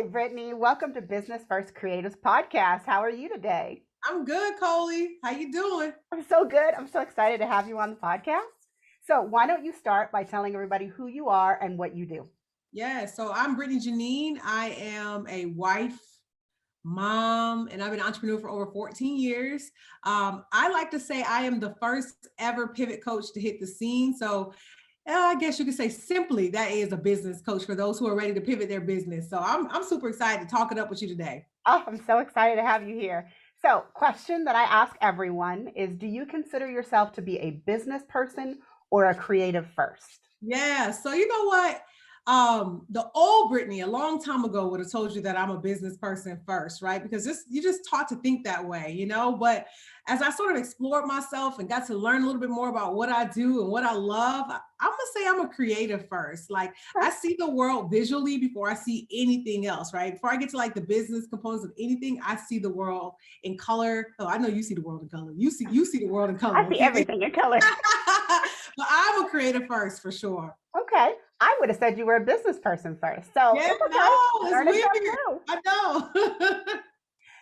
Hi, Brittany. Welcome to Business First Creatives Podcast. How are you today? I'm good, Colie. How you doing? I'm so good. I'm so excited to have you on the podcast. So, why don't you start by telling everybody who you are and what you do? Yeah, so I'm Britney Jeanine. I am a wife, mom, and I've been an entrepreneur for over 14 years. I like to say I am the first ever pivot coach to hit the scene. So I guess you could say simply that is a business coach for those who are ready to pivot their business. So I'm super excited to talk it up with you today. Oh, I'm so excited to have you here. So, question that I ask everyone is, do you consider yourself to be a business person or a creative first? Yeah. So you know what? The old Brittany a long time ago would have told you that I'm a business person first, right? Because you just taught to think that way, you know. But as I sort of explored myself and got to learn a little bit more about what I do and what I love, I'm gonna say I'm a creative first. Like I see the world visually before I see anything else, right? Before I get to like the business components of anything, I see the world in color. Oh, I know you see the world in color. You see the world in color, I see okay? everything in color. But I'm a creative first for sure. Okay. I would have said you were a business person first. So, Yeah, it's okay. no, it's Learning something weird. new. I know.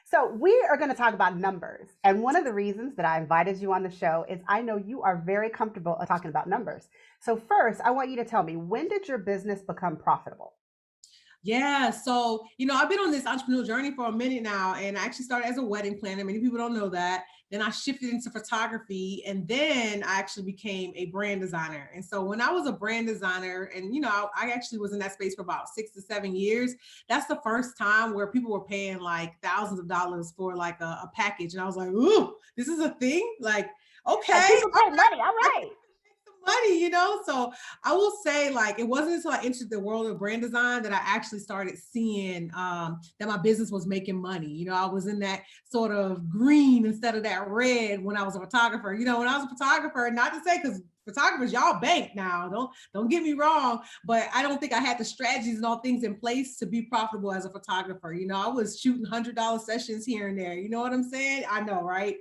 So, we are going to talk about numbers. And one of the reasons that I invited you on the show is I know you are very comfortable talking about numbers. So, first, I want you to tell me, when did your business become profitable? Yeah, so I've been on this entrepreneurial journey for a minute now, and I actually started as a wedding planner. Many people don't know that. Then I shifted into photography, and then I actually became a brand designer. And so when I was a brand designer, and I actually was in that space for about 6 to 7 years. That's the first time where people were paying like thousands of dollars for like a package, and I was like, "Ooh, this is a thing!" Like, okay, People pay money. All right. money. So I will say, like, it wasn't until I entered the world of brand design that I actually started seeing that my business was making money. I was in that sort of green instead of that red when I was a photographer. When I was a photographer, not to say because photographers, y'all bank now. Don't get me wrong, but I don't think I had the strategies and all things in place to be profitable as a photographer. I was shooting $100 sessions here and there. You know what I'm saying? I know, right?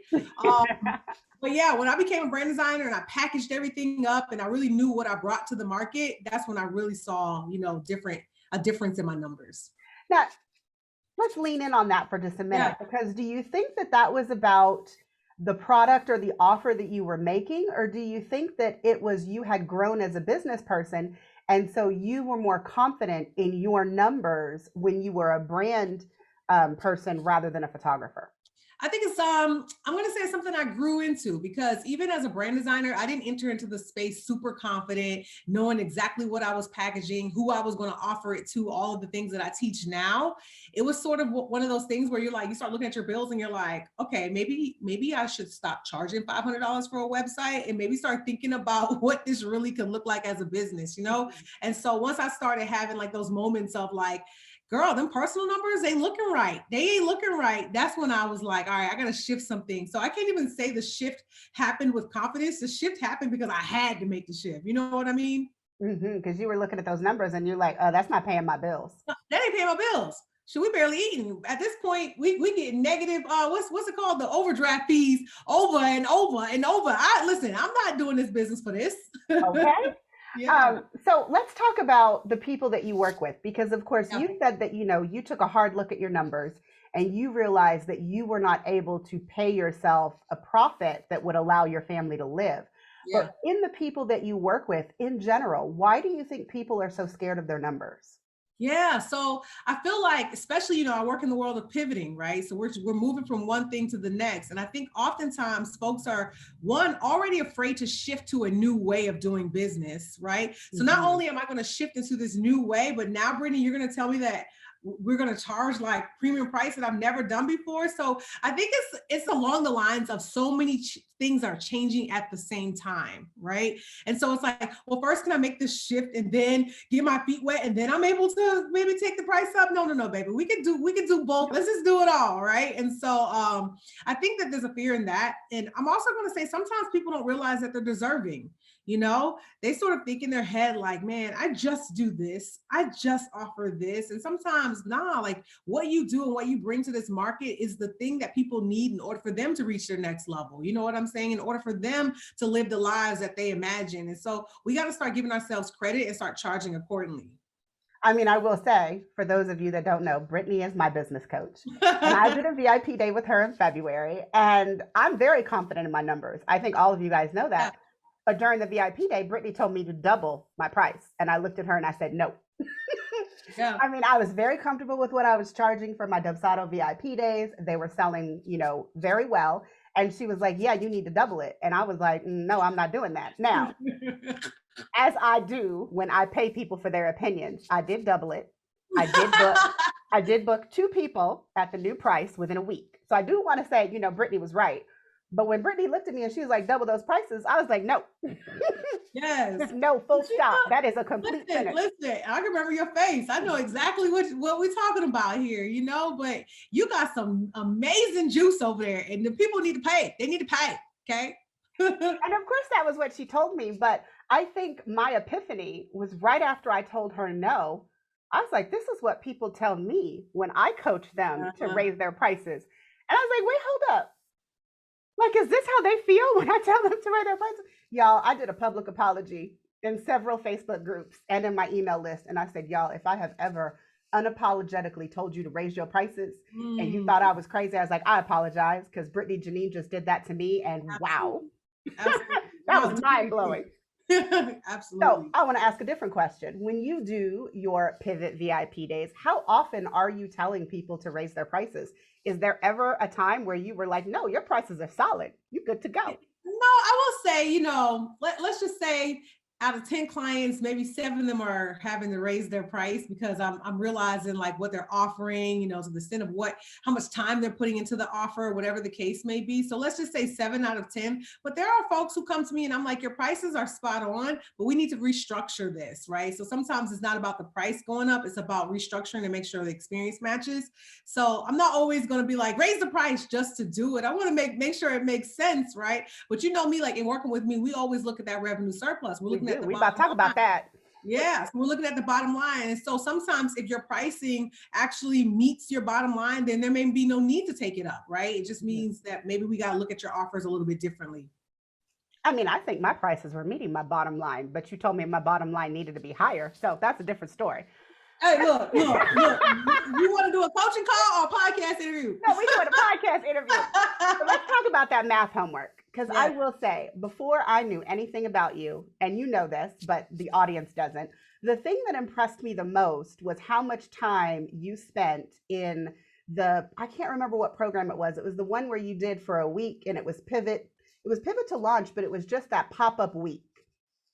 But yeah, when I became a brand designer and I packaged everything up and I really knew what I brought to the market, that's when I really saw, a difference in my numbers. Now, let's lean in on that for just a Yeah. minute, because do you think that that was about the product or the offer that you were making, or do you think that it was you had grown as a business person and so you were more confident in your numbers when you were a brand person rather than a photographer? I think it's I'm gonna say something I grew into, because even as a brand designer, I didn't enter into the space super confident, knowing exactly what I was packaging, who I was going to offer it to, all of the things that I teach now. It was sort of one of those things where you start looking at your bills and you're like, okay, maybe I should stop charging $500 for a website and maybe start thinking about what this really could look like as a business. And so once I started having like those moments of like, girl, them personal numbers ain't looking right. They ain't looking right. That's when I was like, all right, I got to shift something. So I can't even say the shift happened with confidence. The shift happened because I had to make the shift. You know what I mean? Because you were looking at those numbers and you're like, oh, that's not paying my bills. That ain't paying my bills. Should we barely eating at this point? We get negative. What's it called? The overdraft fees over and over and over. Listen. I'm not doing this business for this. Okay. Yeah. So let's talk about the people that you work with, because of course Yeah. you said that you took a hard look at your numbers and you realized that you were not able to pay yourself a profit that would allow your family to live. Yeah. But in the people that you work with in general, why do you think people are so scared of their numbers? Yeah, so I feel like, especially, I work in the world of pivoting, right? So we're moving from one thing to the next, and I think oftentimes folks are already afraid to shift to a new way of doing business, right? So not Mhm. only am I going to shift into this new way, but now, Brittany, you're going to tell me that we're going to charge like premium price that I've never done before. So I think it's along the lines of so many things are changing at the same time, right? And so it's like, well, first can I make this shift and then get my feet wet and then I'm able to maybe take the price up? No, baby. We can do both. Let's just do it all, right? And so I think that there's a fear in that. And I'm also going to say sometimes people don't realize that they're deserving. They sort of think in their head like, man, I just do this, I just offer this. And sometimes, nah, like what you do and what you bring to this market is the thing that people need in order for them to reach their next level. You know what I'm saying? In order for them to live the lives that they imagine. And so we got to start giving ourselves credit and start charging accordingly. I mean, I will say, for those of you that don't know, Brittany is my business coach. And I did a VIP day with her in February, and I'm very confident in my numbers. I think all of you guys know Yeah. that. But during the VIP day, Brittany told me to double my price. And I looked at her and I said, no. Yeah. I mean, I was very comfortable with what I was charging for my Dubsado VIP days. They were selling, very well. And she was like, yeah, you need to double it. And I was like, no, I'm not doing that. Now, as I do when I pay people for their opinions, I did double it. I did book I did book two people at the new price within a week. So I do want to say, Brittany was right. But when Brittany looked at me and she was like, double those prices, I was like, no. Yes. No, full She stop. know, That is a complete listen, sentence. listen. I can remember your face. I know exactly what we're talking about here, but you got some amazing juice over there, and the people need to pay. They need to pay. Okay. And of course, that was what she told me. But I think my epiphany was right after I told her no. I was like, this is what people tell me when I coach them to Uh-huh. raise their prices. And I was like, wait, hold up. Like, is this how they feel when I tell them to raise their prices? Y'all, I did a public apology in several Facebook groups and in my email list. And I said, y'all, if I have ever unapologetically told you to raise your prices and you Mm, thought I was crazy, I was like, I apologize because Britney Jeanine just did that to me. And wow, absolutely. Absolutely. that No, was mind blowing. So absolutely. I want to ask a different question. When you do your pivot VIP days, how often are you telling people to raise their prices? Is there ever a time where you were like, no, your prices are solid, you good to go? No, I will say, let's just say out of 10 clients, maybe 7 of them are having to raise their price because I'm realizing like what they're offering, to the extent of how much time they're putting into the offer, whatever the case may be. So let's just say 7 out of 10. But there are folks who come to me and I'm like, your prices are spot on, but we need to restructure this, right? So sometimes it's not about the price going up, it's about restructuring to make sure the experience matches. So I'm not always going to be like, raise the price just to do it. I want to make sure it makes sense, right? But you know me, like in working with me, we always look at that revenue surplus. We're We looking at do. the We about bottom to talk line. about that. Yeah, so we're looking at the bottom line. And so sometimes if your pricing actually meets your bottom line, then there may be no need to take it up, right? It just means that maybe we got to look at your offers a little bit differently. I mean, I think my prices were meeting my bottom line, but you told me my bottom line needed to be higher. So that's a different story. Hey, look. You want to do a coaching call or a podcast interview? No, we doing a podcast interview. So let's talk about that math homework. Because I Yeah. will say, before I knew anything about you, and you know this, but the audience doesn't, the thing that impressed me the most was how much time you spent in I can't remember what program it was. It was the one where you did for a week and it was Pivot. It was Pivot to Launch, but it was just that pop up week.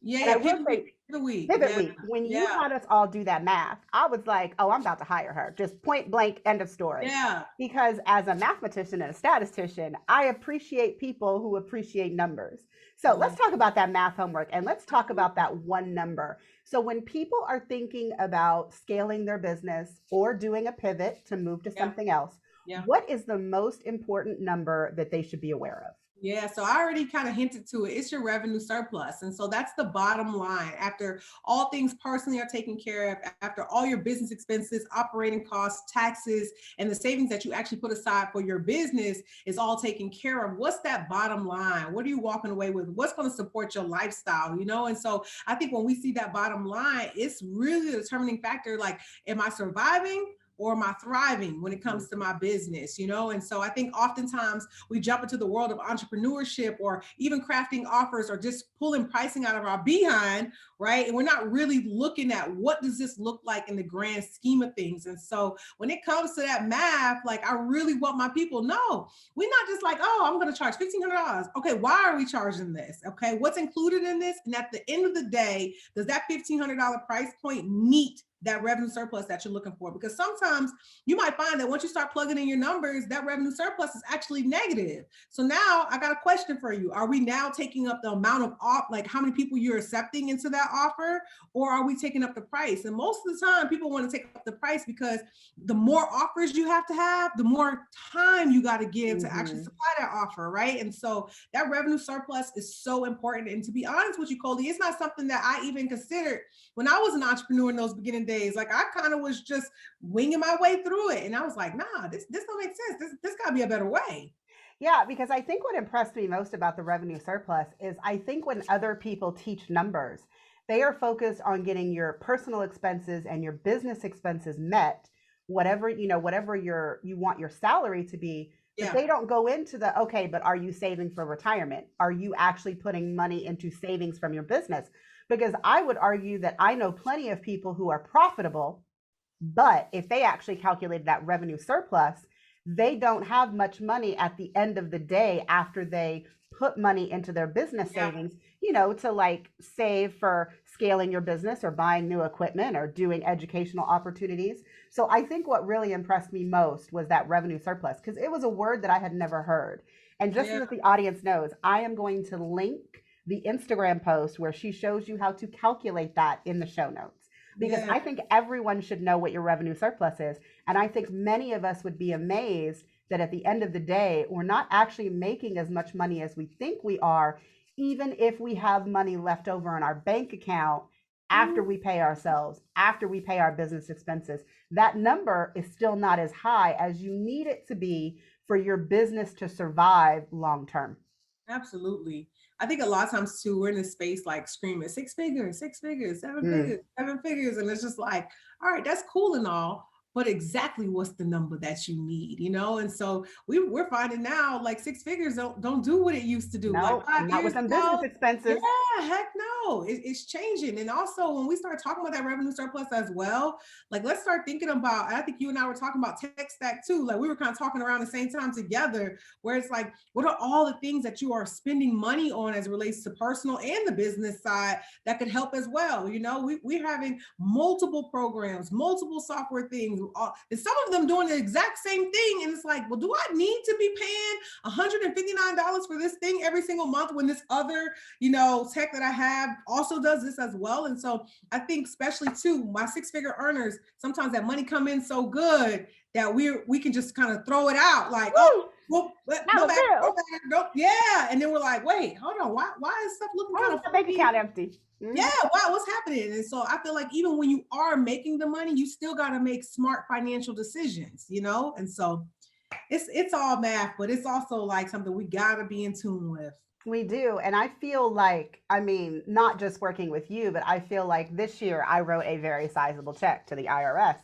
Yeah, And I yeah. will Pivot say, week. Pivot week. Pivot Yeah. Week, when you Yeah. had us all do that math, I was like, oh, I'm about to hire her. Just point blank, end of story. Yeah. Because as a mathematician and a statistician, I appreciate people who appreciate numbers. So let's talk about that math homework and let's talk about that one number. So when people are thinking about scaling their business or doing a pivot to move to Yeah. something else, Yeah. what is the most important number that they should be aware of? Yeah, so I already kind of hinted to it. It's your revenue surplus. And so that's the bottom line. After all things personally are taken care of, after all your business expenses, operating costs, taxes, and the savings that you actually put aside for your business is all taken care of. What's that bottom line? What are you walking away with? What's going to support your lifestyle? And so I think when we see that bottom line, it's really the determining factor. Like, am I surviving? Or am I thriving when it comes to my business? And so I think oftentimes we jump into the world of entrepreneurship or even crafting offers or just pulling pricing out of our behind, right? And we're not really looking at what does this look like in the grand scheme of things. And so when it comes to that math, like I really want my people know, we're not just like, oh, I'm going to charge $1,500. Okay, why are we charging this? Okay, what's included in this? And at the end of the day, does that $1,500 price point meet that revenue surplus that you're looking for? Because sometimes you might find that once you start plugging in your numbers, that revenue surplus is actually negative. So now I got a question for you. Are we now taking up the amount of like how many people you're accepting into that offer, or are we taking up the price? And most of the time people want to take up the price because the more offers you have to have, the more time you got to give to actually Mm-hmm. supply that offer, right? And so that revenue surplus is so important. And to be honest with you, Colie, it's not something that I even considered when I was an entrepreneur in those beginning days. Like I kind of was just winging my way through it. And I was like, nah, this don't make sense. This gotta be a better way. Yeah, because I think what impressed me most about the revenue surplus is I think when other people teach numbers, They are focused on getting your personal expenses and your business expenses met, whatever, whatever you want your salary to be, but Yeah. they don't go into the, okay, but are you saving for retirement? Are you actually putting money into savings from your business? Because I would argue that I know plenty of people who are profitable, but if they actually calculated that revenue surplus, they don't have much money at the end of the day after they put money into their business Yeah. savings, to like save for scaling your business or buying new equipment or doing educational opportunities. So I think what really impressed me most was that revenue surplus, because it was a word that I had never heard. And just so Yeah. that the audience knows, I am going to link the Instagram post where she shows you how to calculate that in the show notes, because Yeah. I think everyone should know what your revenue surplus is. And I think many of us would be amazed that at the end of the day, we're not actually making as much money as we think we are, even if we have money left over in our bank account after Mhm. we pay ourselves, after we pay our business expenses. That number is still not as high as you need it to be for your business to survive long term. Absolutely. I think a lot of times too, we're in this space like screaming 6 figures, 6 figures, seven Mm. figures, 7 figures. And it's just like, all right, that's cool and all, but exactly what's the number that you need, you know? And so we're finding now like 6 figures don't do what it used to do. Like No, 5 not with years them business ago, yeah, expenses. heck no, it's changing. And also when we start talking about that revenue surplus as well, like let's start thinking about, I think you and I were talking about tech stack too. Like we were kind of talking around the same time together, where it's like, what are all the things that you are spending money on as it relates to personal and the business side that could help as well? You know, we're having multiple programs, multiple software things, and some of them doing the exact same thing. And it's like, well, do I need to be paying $159 for this thing every single month when this other, tech that I have also does this as well? And so I think especially too, my 6 figure earners, sometimes that money come in so good that we can just kind of throw it out like, oh, Woo! well, Now no a matter, no bill. matter, no, yeah. And then we're like, wait, hold on, why is stuff looking Why kind is of my bank funny? account empty? Yeah, Mhm. wow, what's happening? And so I feel like even when you are making the money, you still got to make smart financial decisions, And so it's all math, but it's also like something we got to be in tune with. We do. And I feel like, I mean, not just working with you, but I feel like this year I wrote a very sizable check to the IRS.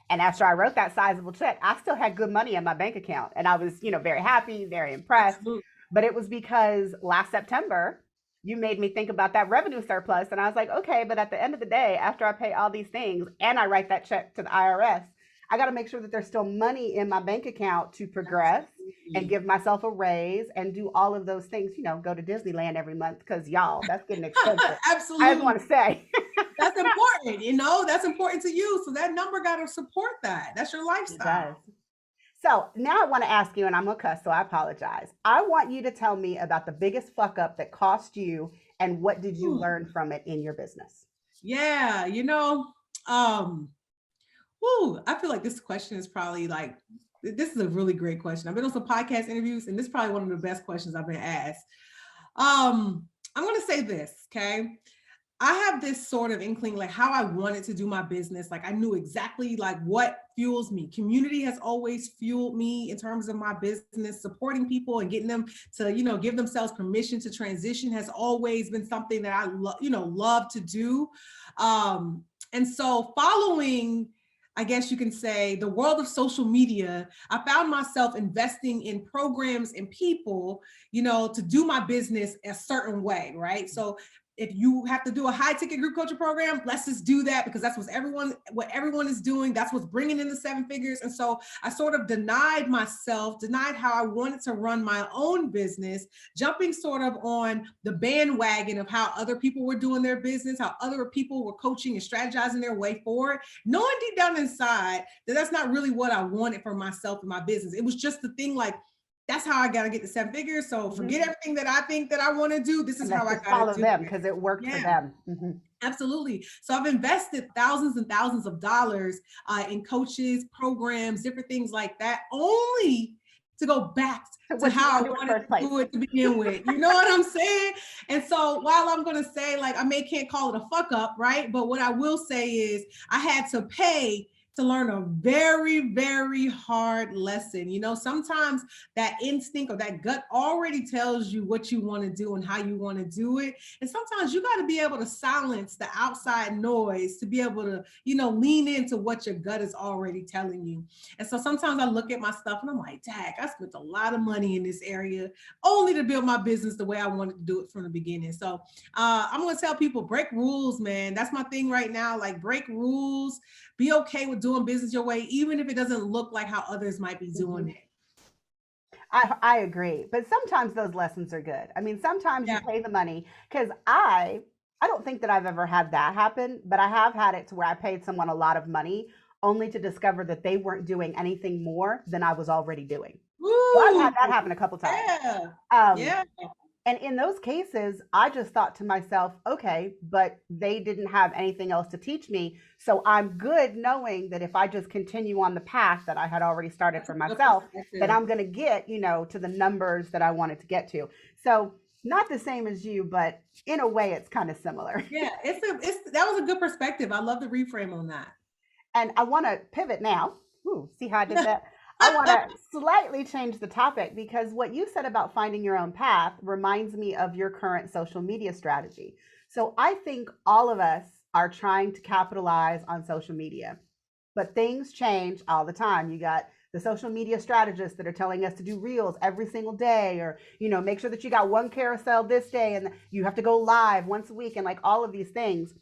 And after I wrote that sizable check, I still had good money in my bank account. And I was, very happy, very impressed. Absolutely. But it was because last September, you made me think about that revenue surplus. And I was like, okay, but at the end of the day, after I pay all these things and I write that check to the IRS, I got to make sure that there's still money in my bank account to progress and Absolutely. give myself a raise and do all of those things, go to Disneyland every month because y'all, that's getting expensive. I just Absolutely. want to say. That's important, that's important to you. So that number got to support that. That's your It lifestyle. does. So now I want to ask you, and I'm going to cuss, so I apologize. I want you to tell me about the biggest fuck up that cost you and what did you learn from it in your business? Yeah, I feel like this question is probably like, this is a really great question. I've been on some podcast interviews, and this is probably one of the best questions I've been asked. I'm going to say this, okay? I have this sort of inkling, like how I wanted to do my business. Like I knew exactly like what fuels me. Community has always fueled me in terms of my business. Supporting people and getting them to, give themselves permission to transition has always been something that I love to do. And so following, I guess you can say, the world of social media, I found myself investing in programs and people, to do my business a certain way, right? So if you have to do a high ticket group coaching program, let's just do that because that's what everyone is doing. That's what's bringing in the 7 figures. And so I sort of denied how I wanted to run my own business, jumping sort of on the bandwagon of how other people were doing their business, how other people were coaching and strategizing their way forward, knowing deep down inside that that's not really what I wanted for myself and my business. It was just the thing like, that's how I got to get the 7 figures. So forget everything that I think that I want to do. This is And how let's I just got to follow do them it. because it worked for Yeah, them. absolutely. So I've invested thousands and thousands of dollars in coaches, programs, different things like that, only to go back to What you how want I to do in the wanted first to place. do it to begin with. You know what I'm saying? And so while I'm going to say, like, can't call it a fuck up, right? But what I will say is I had to pay To learn a very, very hard lesson. You know, sometimes that instinct or that gut already tells you what you want to do and how you want to do it. And sometimes you got to be able to silence the outside noise to be able to, you know, lean into what your gut is already telling you. And so sometimes I look at my stuff and I'm like, dang, I spent a lot of money in this area only to build my business the way I wanted to do it from the beginning. So I'm going to tell people, break rules, man. That's my thing right now. Like, break rules. Be okay with doing business your way, even if it doesn't look like how others might be doing Mhm. it. I agree, but sometimes those lessons are good. I mean, sometimes you Yeah. pay the money because I don't think that I've ever had that happen, but I have had it to where I paid someone a lot of money only to discover that they weren't doing anything more than I was already doing. So I've Woo! had that happen a couple times. Yeah. Um, Yeah. and in those cases, I just thought to myself, okay, but they didn't have anything else to teach me. So I'm good knowing that if I just continue on the path that I had already started That's a for good myself, that perspective. I'm going to get, to the numbers that I wanted to get to. So not the same as you, but in a way, it's kind of similar. Yeah, that was a good perspective. I love the reframe on that. And I want to pivot now. Ooh, see how I did that? I want to slightly change the topic because what you said about finding your own path reminds me of your current social media strategy. So I think all of us are trying to capitalize on social media, but things change all the time. You got the social media strategists that are telling us to do reels every single day, or make sure that you got one carousel this day and you have to go live once a week, and like all of these things.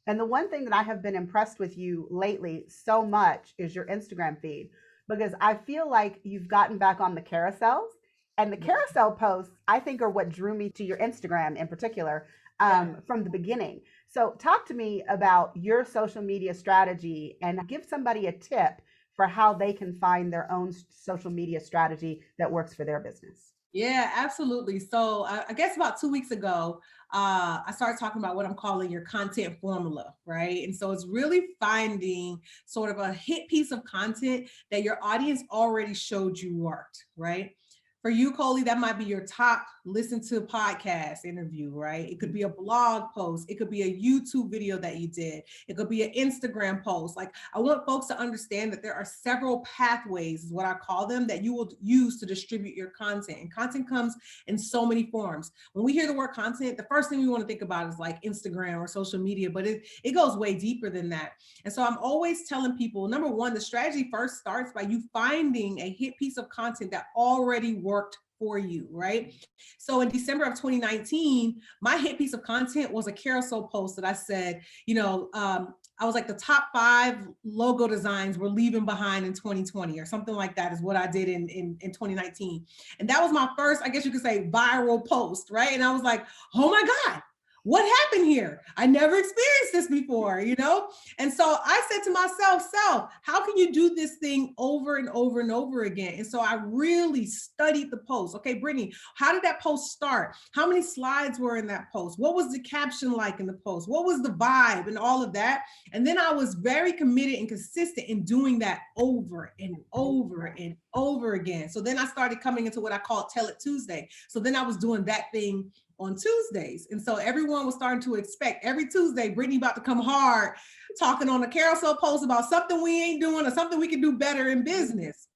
And the one thing that I have been impressed with you lately so much is your Instagram feed, because I feel like you've gotten back on the carousels, and the Yeah. carousel posts I think are what drew me to your Instagram in particular, Yeah. from the beginning. So talk to me about your social media strategy and give somebody a tip for how they can find their own social media strategy that works for their business. Yeah, absolutely. So I guess about 2 weeks ago, I started talking about what I'm calling your content formula, right? And so it's really finding sort of a hit piece of content that your audience already showed you worked, right? For you, Colie, that might be your top listen to podcast interview, right? It could be a blog post. It could be a YouTube video that you did. It could be an Instagram post. Like, I want folks to understand that there are several pathways, is what I call them, that you will use to distribute your content. And content comes in so many forms. When we hear the word content, the first thing we want to think about is like Instagram or social media, but it goes way deeper than that. And so I'm always telling people, number one, the strategy first starts by you finding a hit piece of content that already worked for you, right? So in December of 2019, my hit piece of content was a carousel post that I said, I was like, the top 5 logo designs we're leaving behind in 2020 or something like that is what I did in 2019. And that was my first, I guess you could say, viral post, right? And I was like, oh my God, what happened here? I never experienced this before, you know? And so I said to myself, self, how can you do this thing over and over and over again? And so I really studied the post. Okay, Britney, how did that post start? How many slides were in that post? What was the caption like in the post? What was the vibe and all of that? And then I was very committed and consistent in doing that over and over and over again. So then I started coming into what I call Tell It Tuesday. So then I was doing that thing on Tuesdays. And so everyone was starting to expect every Tuesday, Britney about to come hard, talking on a carousel post about something we ain't doing or something we can do better in business.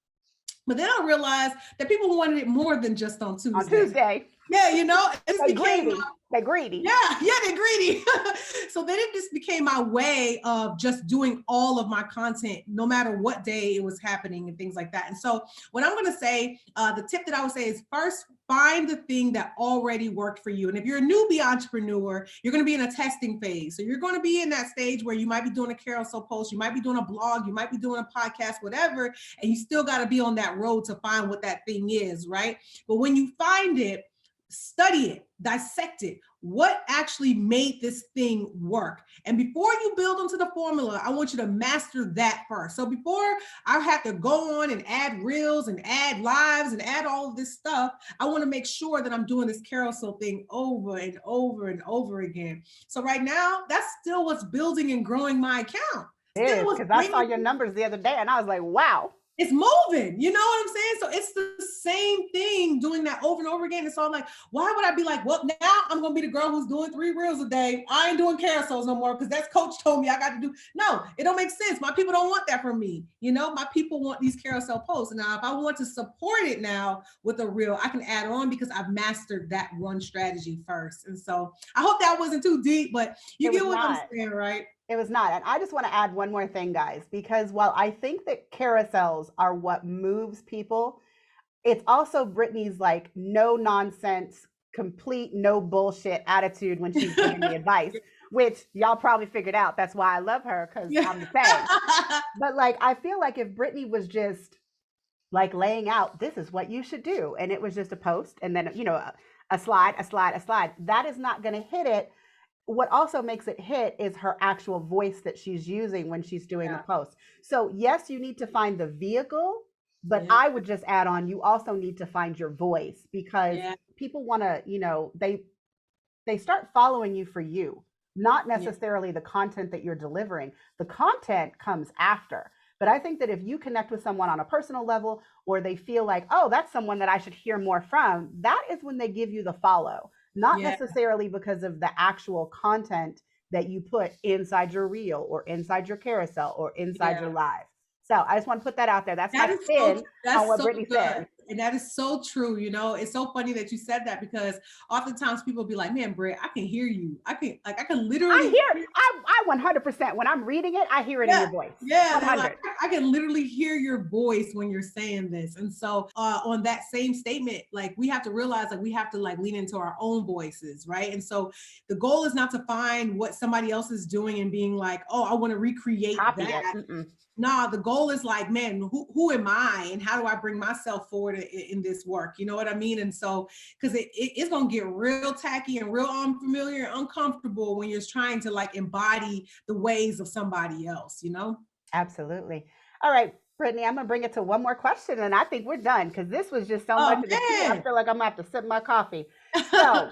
But then I realized that people wanted it more than just on On Tuesday. Tuesday, Yeah, it they became greedy. They greedy. yeah, they're greedy. So then it just became my way of just doing all of my content, no matter what day it was happening and things like that. And so what I'm going to say, the tip that I would say is first, find the thing that already worked for you. And if you're a newbie entrepreneur, you're going to be in a testing phase. So you're going to be in that stage where you might be doing a carousel post, you might be doing a blog, you might be doing a podcast, whatever, and you still got to be on that road to find what that thing is, right? But when you find it, study it, dissect it. What actually made this thing work? And before you build onto the formula, I want you to master that first. So before I have to go on and add reels and add lives and add all of this stuff, I want to make sure that I'm doing this carousel thing over and over and over again. So right now, that's still what's building and growing my account. It Still is what's because I saw bringing. your numbers the other day and I was like, wow. it's moving. You know what I'm saying? So it's the same thing doing that over and over again. And so I'm like, why would I be like, well, now I'm going to be the girl who's doing 3 reels a day. I ain't doing carousels no more because that's coach told me I got to do. No, it don't make sense. My people don't want that from me. You know, my people want these carousel posts. Now, if I want to support it now with a reel, I can add on because I've mastered that one strategy first. And so I hope that wasn't too deep, but you get what I'm saying, right? It was not. And I just want to add one more thing, guys, because while I think that carousels are what moves people, it's also Brittany's like no nonsense, complete no bullshit attitude when she's giving me advice, which y'all probably figured out. That's why I love her, because I'm the same. But like, I feel like if Brittany was just like laying out, this is what you should do, and it was just a post and then, a slide, that is not going to hit it. What also makes it hit is her actual voice that she's using when she's doing the post. So yes, you need to find the vehicle, but I would just add on, you also need to find your voice, because people want to, they start following you for you, not necessarily the content that you're delivering. The content comes after. But I think that if you connect with someone on a personal level, or they feel like, oh, that's someone that I should hear more from, that is when they give you the follow. Not necessarily because of the actual content that you put inside your reel or inside your carousel or inside your live. So I just want to put that out there. That's my spin on what Brittany said. And that is so true. It's so funny that you said that, because oftentimes people be like, man, Britt, I can hear you. I can literally I 100%, when I'm reading it, I hear it in your voice. Yeah. Like, I can literally hear your voice when you're saying this. And so on that same statement, like, we have to realize that we have to like lean into our own voices. Right. And so the goal is not to find what somebody else is doing and being like, oh, I want to recreate that. Nah, the goal is like, man, who am I, and how do I bring myself forward in this work? You know what I mean? And so, because it's going to get real tacky and real unfamiliar and uncomfortable when you're trying to like embody the ways of somebody else, Absolutely. All right, Brittany, I'm going to bring it to one more question, and I think we're done, because this was just so much of the tea. I feel like I'm going to have to sip my coffee. So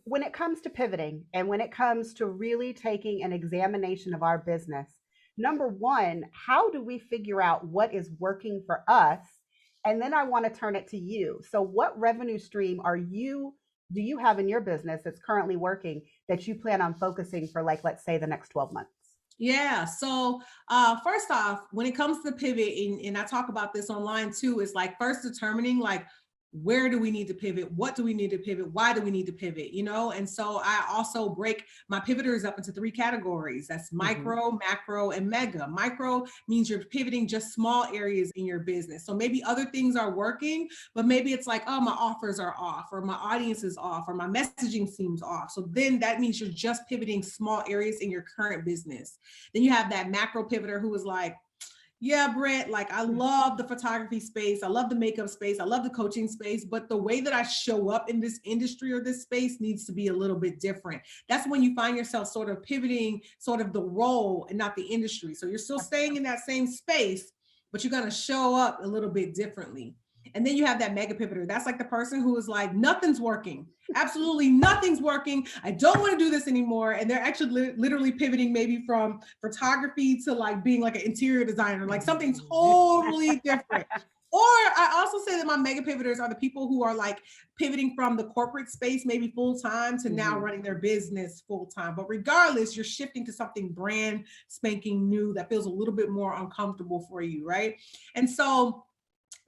when it comes to pivoting, and when it comes to really taking an examination of our business, number one, how do we figure out what is working for us? And then I want to turn it to you. So what revenue stream do you have in your business that's currently working that you plan on focusing for, like, let's say the next 12 months? Yeah. So first off, when it comes to pivot, and I talk about this online too, is like first determining like, where do we need to pivot? What do we need to pivot? Why do we need to pivot? And so I also break my pivoters up into 3 categories. That's micro, macro, and mega. Micro means you're pivoting just small areas in your business. So maybe other things are working, but maybe it's like, oh, my offers are off, or my audience is off, or my messaging seems off. So then that means you're just pivoting small areas in your current business. Then you have that macro pivoter who is like, yeah, Brett, like I love the photography space. I love the makeup space. I love the coaching space, but the way that I show up in this industry or this space needs to be a little bit different. That's when you find yourself sort of pivoting sort of the role and not the industry. So you're still staying in that same space, but you're going to show up a little bit differently. And then you have that mega pivoter. That's like the person who is like, nothing's working. Absolutely nothing's working. I don't want to do this anymore. And they're actually literally pivoting maybe from photography to like being like an interior designer, like something totally different. Or I also say that my mega pivoters are the people who are like pivoting from the corporate space, maybe full time, to now running their business full time. But regardless, you're shifting to something brand spanking new that feels a little bit more uncomfortable for you, right? And so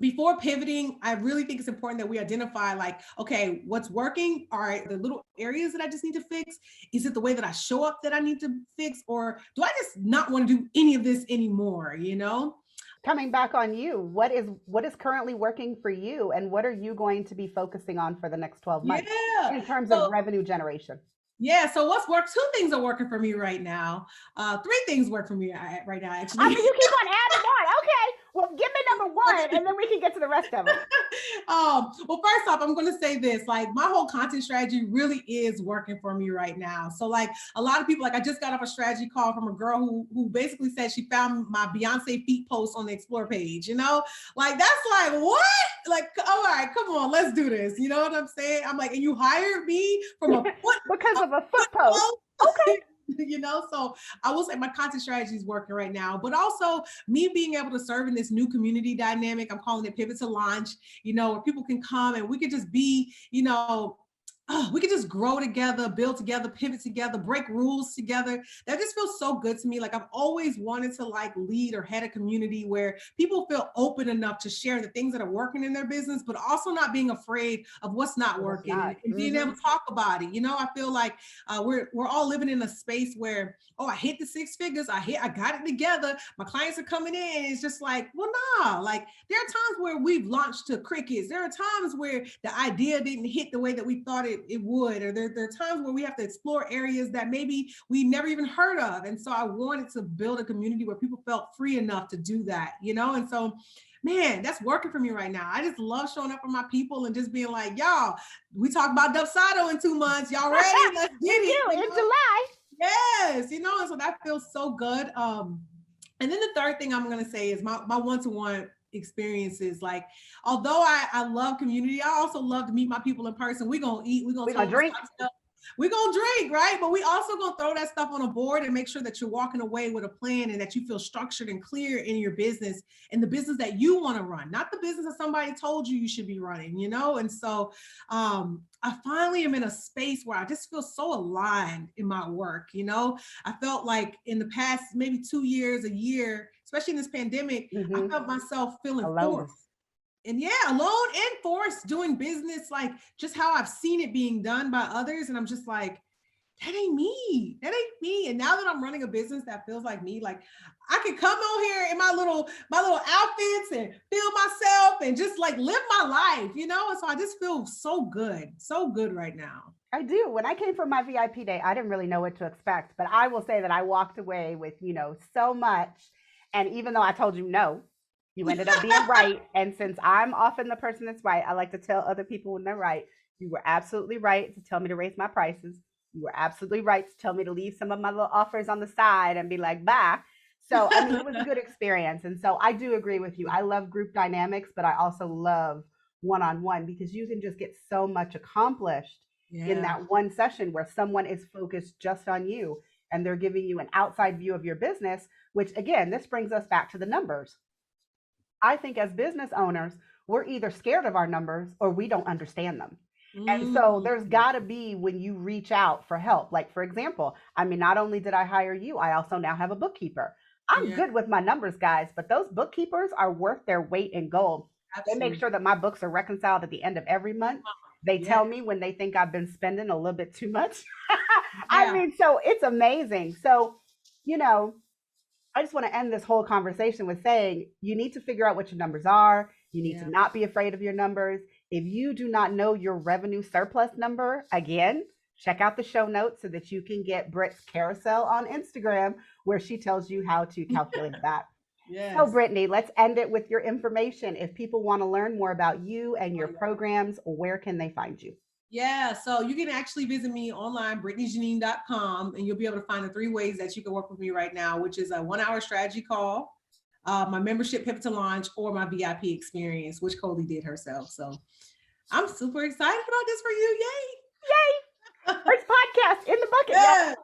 before pivoting, I really think it's important that we identify like, okay, what's working? All right, the little areas that I just need to fix. Is it the way that I show up that I need to fix? Or do I just not want to do any of this anymore, Coming back on you, what is currently working for you, and what are you going to be focusing on for the next 12 months in terms of revenue generation? Yeah, so what's worked? 2 things are working for me right now. 3 things work for me right now, actually. I mean, you keep on adding on. Okay, well, give me number 1, and then we can get to the rest of it. Well, first off, I'm going to say this, like my whole content strategy really is working for me right now. So like a lot of people, like I just got off a strategy call from a girl who basically said she found my Beyonce feet post on the Explore page, like that's like, what? Like, all right, come on, let's do this. You know what I'm saying? I'm like, and you hired me from a foot because of a foot post. Okay. So I will say my content strategy is working right now, but also me being able to serve in this new community dynamic. I'm calling it Pivot to Launch, where people can come and we could just be, we could just grow together, build together, pivot together, break rules together. That just feels so good to me. Like I've always wanted to like lead or head a community where people feel open enough to share the things that are working in their business, but also not being afraid of what's not working and being able to talk about it. I feel like we're all living in a space where, oh, I hit the 6 figures, I got it together. My clients are coming in. And it's just like, well, nah, like there are times where we've launched to crickets. There are times where the idea didn't hit the way that we thought it would, or there are times where we have to explore areas that maybe we never even heard of. And so I wanted to build a community where people felt free enough to do that, and so man, that's working for me right now. I just love showing up for my people and just being like, y'all, we talk about Dubsado in 2 months. Y'all ready? Let's get it. In July. Yes, and so that feels so good. And then the third thing I'm going to say is my one-to-one experiences. Like, although I love community, I also love to meet my people in person. We're going to eat, we're going to drink. We're going to drink, right? But we also going to throw that stuff on a board and make sure that you're walking away with a plan and that you feel structured and clear in your business and the business that you want to run, not the business that somebody told you should be running, And so I finally am in a space where I just feel so aligned in my work. I felt like in the past, maybe 2 years, a year, especially in this pandemic, I felt myself feeling forced. And alone and forced doing business, like just how I've seen it being done by others. And I'm just like, that ain't me. That ain't me. And now that I'm running a business that feels like me, like I can come on here in my little outfits and feel myself and just like live my life, And so I just feel so good right now. I do. When I came for my VIP day, I didn't really know what to expect, but I will say that I walked away with, so much. And even though I told you no, you ended up being right. And since I'm often the person that's right, I like to tell other people when they're right. You were absolutely right to tell me to raise my prices. You were absolutely right to tell me to leave some of my little offers on the side and be like, bye. So, it was a good experience. And so I do agree with you. I love group dynamics, but I also love one-on-one because you can just get so much accomplished in that one session where someone is focused just on you and they're giving you an outside view of your business, which again, this brings us back to the numbers. I think as business owners, we're either scared of our numbers or we don't understand them. And so there's got to be when you reach out for help. Like, for example, not only did I hire you, I also now have a bookkeeper. I'm good with my numbers, guys, but those bookkeepers are worth their weight in gold. Absolutely. They make sure that my books are reconciled at the end of every month. They tell me when they think I've been spending a little bit too much. So it's amazing. So, I just want to end this whole conversation with saying you need to figure out what your numbers are. You need to not be afraid of your numbers. If you do not know your revenue surplus number, again, check out the show notes so that you can get Britt's carousel on Instagram where she tells you how to calculate that. Yes. So Britney, let's end it with your information. If people want to learn more about you and your programs, where can they find you? Yeah, so you can actually visit me online, BritneyJeanine.com, and you'll be able to find the 3 ways that you can work with me right now, which is a 1-hour strategy call, my membership Pivot to Launch, or my VIP experience, which Colie did herself. So I'm super excited about this for you. Yay! Yay! First podcast in the bucket. Yeah.